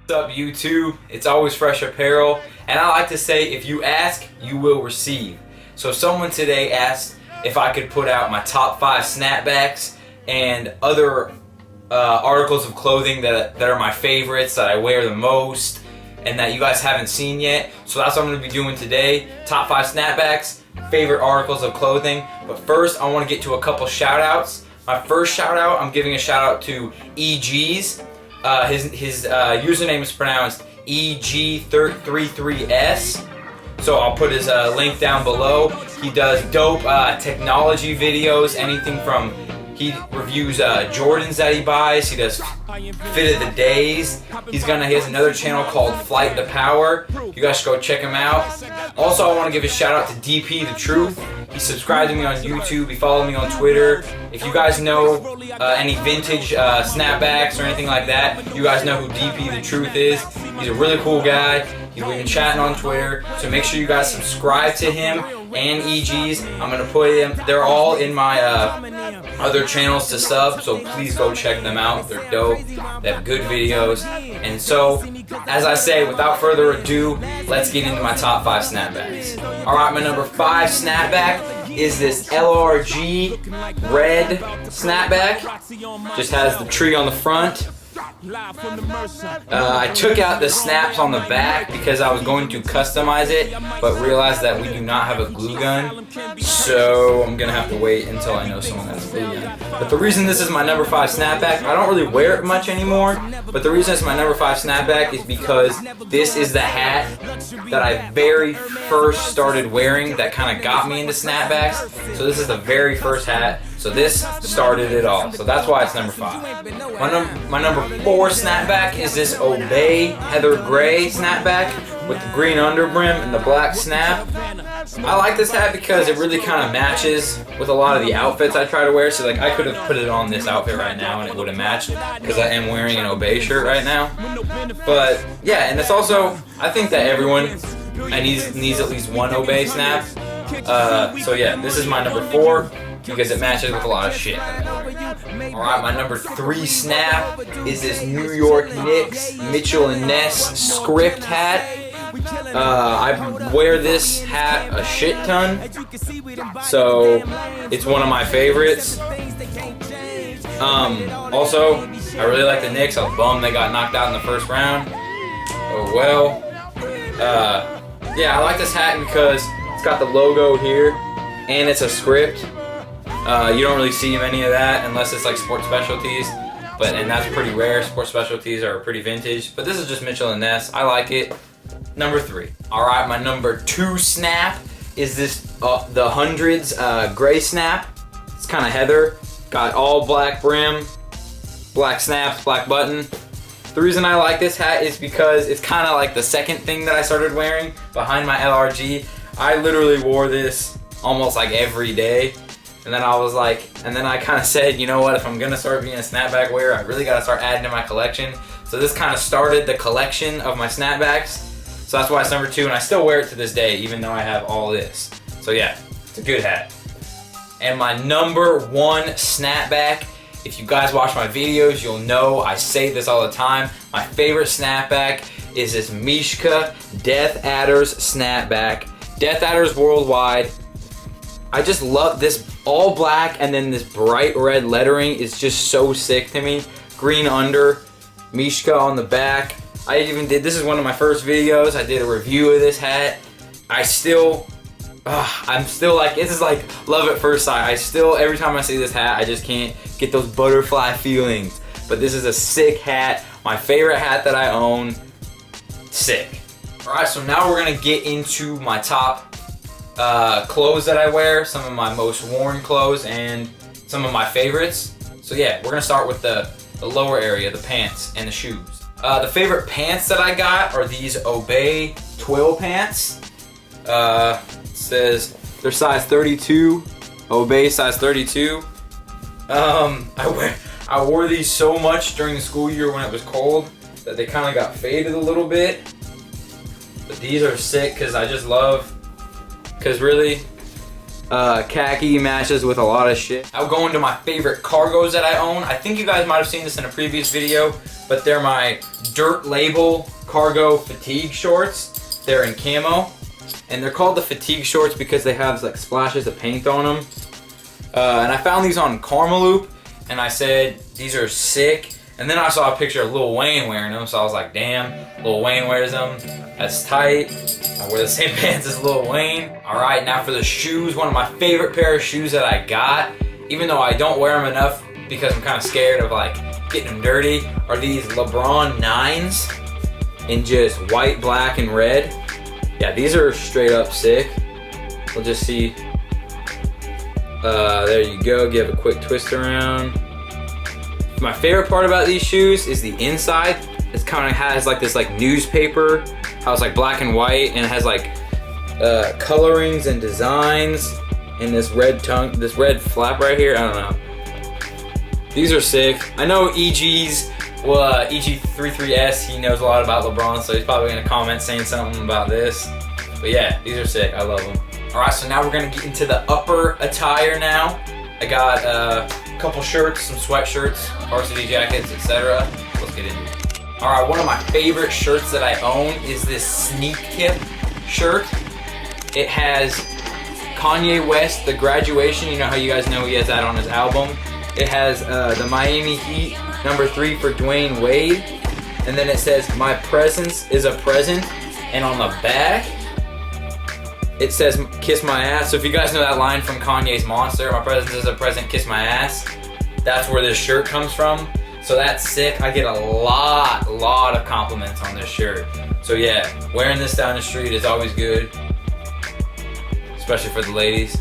What's up, YouTube? It's always fresh apparel, and I like to say, if you ask, you will receive. So someone today asked if I could put out my top 5 snapbacks and other articles of clothing that are my favorites, that I wear the most, and that you guys haven't seen yet. So that's what I'm going to be doing today. Top 5 snapbacks, favorite articles of clothing. But first, I want to get to a couple shout outs. My first shout out, I'm giving a shout out to EG's. His username is pronounced EG33S. So I'll put his link down below. He does dope technology videos, anything from, he reviews Jordans that he buys. He does fit of the days. He has another channel called FlightThePower. You guys should go check him out. Also, I want to give a shout out to DPthaTruth. He subscribed to me on YouTube. He followed me on Twitter. If you guys know any vintage snapbacks or anything like that, you guys know who DPthaTruth is. He's a really cool guy. We've been chatting on Twitter, so make sure you guys subscribe to him and EG's. I'm gonna put them, they're all in my other channels to sub, so please go check them out. They're dope. They have good videos. And so, as I say, without further ado, let's get into my top 5 snapbacks. Alright, my number 5 snapback is this LRG red snapback. Just has the tree on the front. I took out the snaps on the back because I was going to customize it, but realized that we do not have a glue gun, so I'm gonna have to wait until I know someone has a glue gun. But the reason this is my number 5 snapback, I don't really wear it much anymore, but the reason it's my number 5 snapback is because this is the hat that I very first started wearing that kind of got me into snapbacks. So this is the very first hat. So this started it all. So that's why it's number 5. My number 4 snapback is this Obey Heather Gray snapback with the green underbrim and the black snap. I like this hat because it really kind of matches with a lot of the outfits I try to wear. So like I could have put it on this outfit right now and it would have matched because I am wearing an Obey shirt right now. But yeah, and it's also, I think that everyone needs at least one Obey snap. So yeah, this is my number 4. Because it matches with a lot of shit. Alright, my number 3 snap is this New York Knicks Mitchell & Ness script hat. I wear this hat a shit ton, so it's one of my favorites. Also, I really like the Knicks. I was bummed they got knocked out in the first round. Oh well. Yeah, I like this hat because it's got the logo here, and it's a script. You don't really see any of that unless it's like sports specialties, and that's pretty rare. Sports specialties are pretty vintage, but this is just Mitchell & Ness. I like it. Number 3. Alright, my number 2 snap is this the Hundreds gray snap. It's kind of heather. Got all black brim, black snaps, black button. The reason I like this hat is because it's kind of like the second thing that I started wearing behind my LRG. I literally wore this almost like every day. And then I was like, and then I kind of said, you know what, if I'm gonna start being a snapback wearer, I really gotta start adding to my collection. So this kind of started the collection of my snapbacks. So that's why it's number 2, and I still wear it to this day, even though I have all this. So yeah, it's a good hat. And my number 1 snapback, if you guys watch my videos, you'll know I say this all the time. My favorite snapback is this Mishka Death Adders snapback. Death Adders Worldwide. I just love this all black and then this bright red lettering is just so sick to me. Green under, Mishka on the back. I even did, this is one of my first videos, I did a review of this hat. I'm still like, this is like love at first sight. Every time I see this hat, I just can't get those butterfly feelings. But this is a sick hat, my favorite hat that I own. Sick. Alright, so now we're gonna get into my top clothes that I wear, some of my most worn clothes, and some of my favorites. So yeah, we're gonna start with the lower area, the pants and the shoes. The favorite pants that I got are these Obey twill pants. It says they're size 32, Obey size 32. I wore these so much during the school year when it was cold that they kind of got faded a little bit. But these are sick because I just love, because really, Khaki matches with a lot of shit. I'll go into my favorite cargos that I own. I think you guys might have seen this in a previous video, but they're my Dirt Label cargo fatigue shorts. They're in camo, and they're called the fatigue shorts because they have like splashes of paint on them. And I found these on Karmaloop, and I said, these are sick. And then I saw a picture of Lil Wayne wearing them, so I was like, damn, Lil Wayne wears them. That's tight. I wear the same pants as Lil Wayne. All right, now for the shoes. One of my favorite pair of shoes that I got, even though I don't wear them enough because I'm kind of scared of like getting them dirty, are these LeBron 9s in just white, black, and red. Yeah, these are straight up sick. We'll just see. There you go, give a quick twist around. My favorite part about these shoes is the inside. It kind of has like this like newspaper, how it's like black and white, and it has like colorings and designs, and this red flap right here. I don't know. These are sick. I know EG's, well, EG33S, he knows a lot about LeBron, so he's probably gonna comment saying something about this. But yeah, these are sick. I love them. All right, so now we're gonna get into the upper attire now. I got a couple shirts, some sweatshirts, varsity jackets, etc. Let's get into it. All right, one of my favorite shirts that I own is this Sneak Tip shirt. It has Kanye West, The Graduation. You know how you guys know he has that on his album. It has the Miami Heat, #3 for Dwayne Wade. And then it says, my presence is a present. And on the back, it says, kiss my ass. So if you guys know that line from Kanye's Monster, my presence is a present, kiss my ass. That's where this shirt comes from. So that's sick. I get a lot of compliments on this shirt. So yeah, wearing this down the street is always good, especially for the ladies.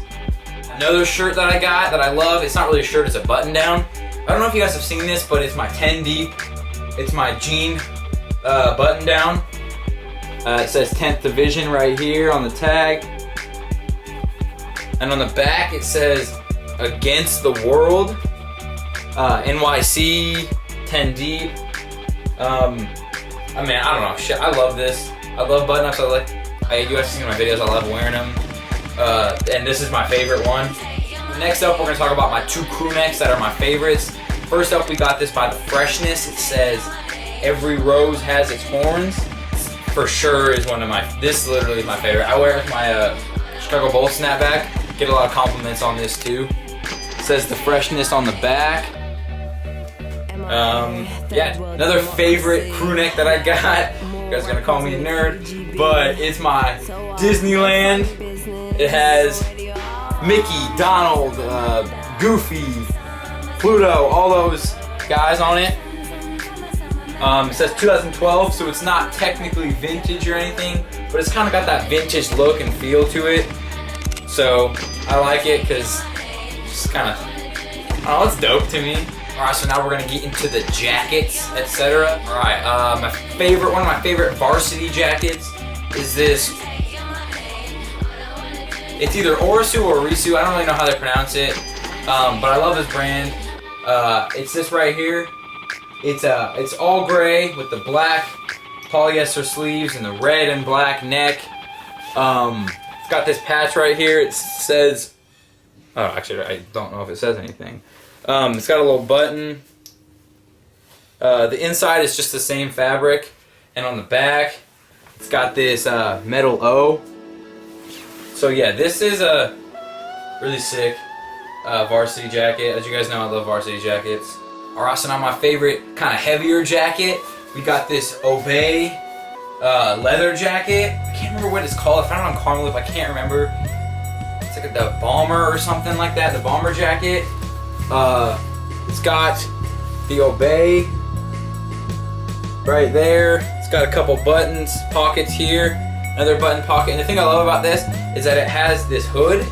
Another shirt that I got that I love, it's not really a shirt, it's a button down. I don't know if you guys have seen this, but it's my 10 deep. It's my jean button down. It says 10th Division right here on the tag. And on the back it says Against the World, NYC, 10 deep. I mean, I don't know, shit, I love this. I love button ups. You guys see my videos, I love wearing them. And this is my favorite one. Next up, we're gonna talk about my 2 crew necks that are my favorites. First up, we got this by The Freshness. It says, every rose has its horns. For sure is one of my, this literally is my favorite. I wear it with my Chicago Bulls snapback. Get a lot of compliments on this too. It says The Freshness on the back. Yeah, another favorite crew neck that I got. You guys are gonna call me a nerd, but it's my Disneyland. It has Mickey, Donald, Goofy, Pluto, all those guys on it. It says 2012, so it's not technically vintage or anything, but it's kind of got that vintage look and feel to it. So I like it because it's kind of, I don't know, it's dope to me. All right, so now we're gonna get into the jackets, etc. All right, one of my favorite varsity jackets is this. It's either Orisu or Risu. I don't really know how they pronounce it, but I love this brand. It's this right here. It's all gray with the black polyester sleeves and the red and black neck. It's got this patch right here. It says, oh, actually, I don't know if it says anything. It's got a little button. The inside is just the same fabric, and on the back, it's got this metal O. So yeah, this is a really sick varsity jacket. As you guys know, I love varsity jackets. Alright, so now my favorite kind of heavier jacket. We got this Obey leather jacket. I can't remember what it's called. I found it on Karmaloop. I can't remember. It's like the bomber or something like that. The bomber jacket. It's got the Obey right there. It's got a couple buttons, pockets here, another button pocket. And the thing I love about this is that it has this hood.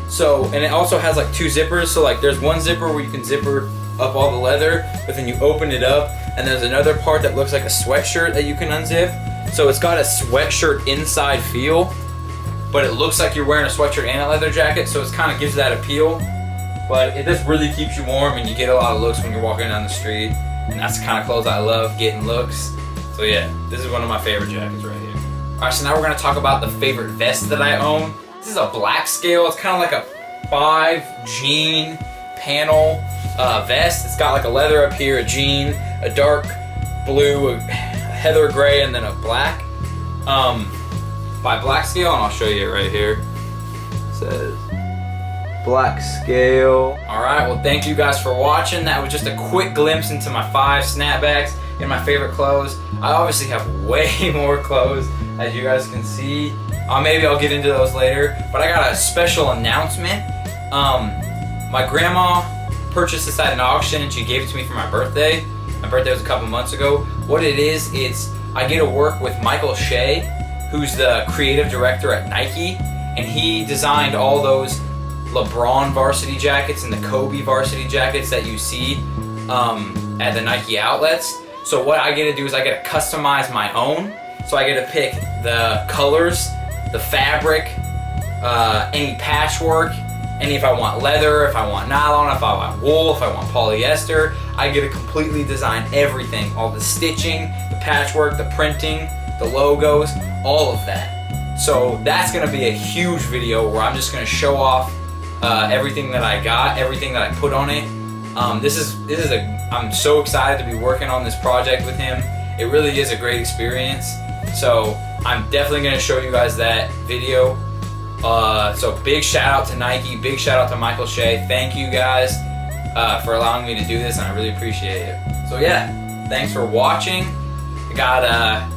So, and it also has like 2 zippers. So like there's one zipper where you can zipper up all the leather, but then you open it up and there's another part that looks like a sweatshirt that you can unzip. So it's got a sweatshirt inside feel, but it looks like you're wearing a sweatshirt and a leather jacket, so it kind of gives that appeal. But it just really keeps you warm and you get a lot of looks when you're walking down the street. And that's the kind of clothes I love, getting looks. So yeah, this is one of my favorite jackets right here. Alright, so now we're going to talk about the favorite vest that I own. This is a black scale. It's kind of like a 5 jean panel vest. It's got like a leather up here, a jean, a dark blue, a heather gray, and then a black. By Black Scale, and I'll show you it right here. It says Black Scale. Alright, well thank you guys for watching. That was just a quick glimpse into my 5 snapbacks and my favorite clothes. I obviously have way more clothes, as you guys can see. Maybe I'll get into those later, but I got a special announcement. My grandma purchased this at an auction and she gave it to me for my birthday. My birthday was a couple months ago. What it is, it's I get to work with Michael Shea, who's the creative director at Nike, and he designed all those LeBron varsity jackets and the Kobe varsity jackets that you see at the Nike outlets. So what I get to do is I get to customize my own. So I get to pick the colors, the fabric, any patchwork, any if I want leather, if I want nylon, if I want wool, if I want polyester. I get to completely design everything, all the stitching, the patchwork, the printing, the logos, all of that. So that's gonna be a huge video where I'm just gonna show off everything that I got, everything that I put on it. I'm so excited to be working on this project with him. It really is a great experience. So I'm definitely gonna show you guys that video. So big shout out to Nike, big shout out to Michael Shea. Thank you guys for allowing me to do this, and I really appreciate it. So yeah, thanks for watching. I got a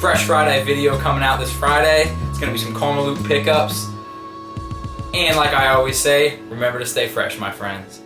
Fresh Friday video coming out this Friday. It's gonna be some Karma Loop pickups. And like I always say, remember to stay fresh, my friends.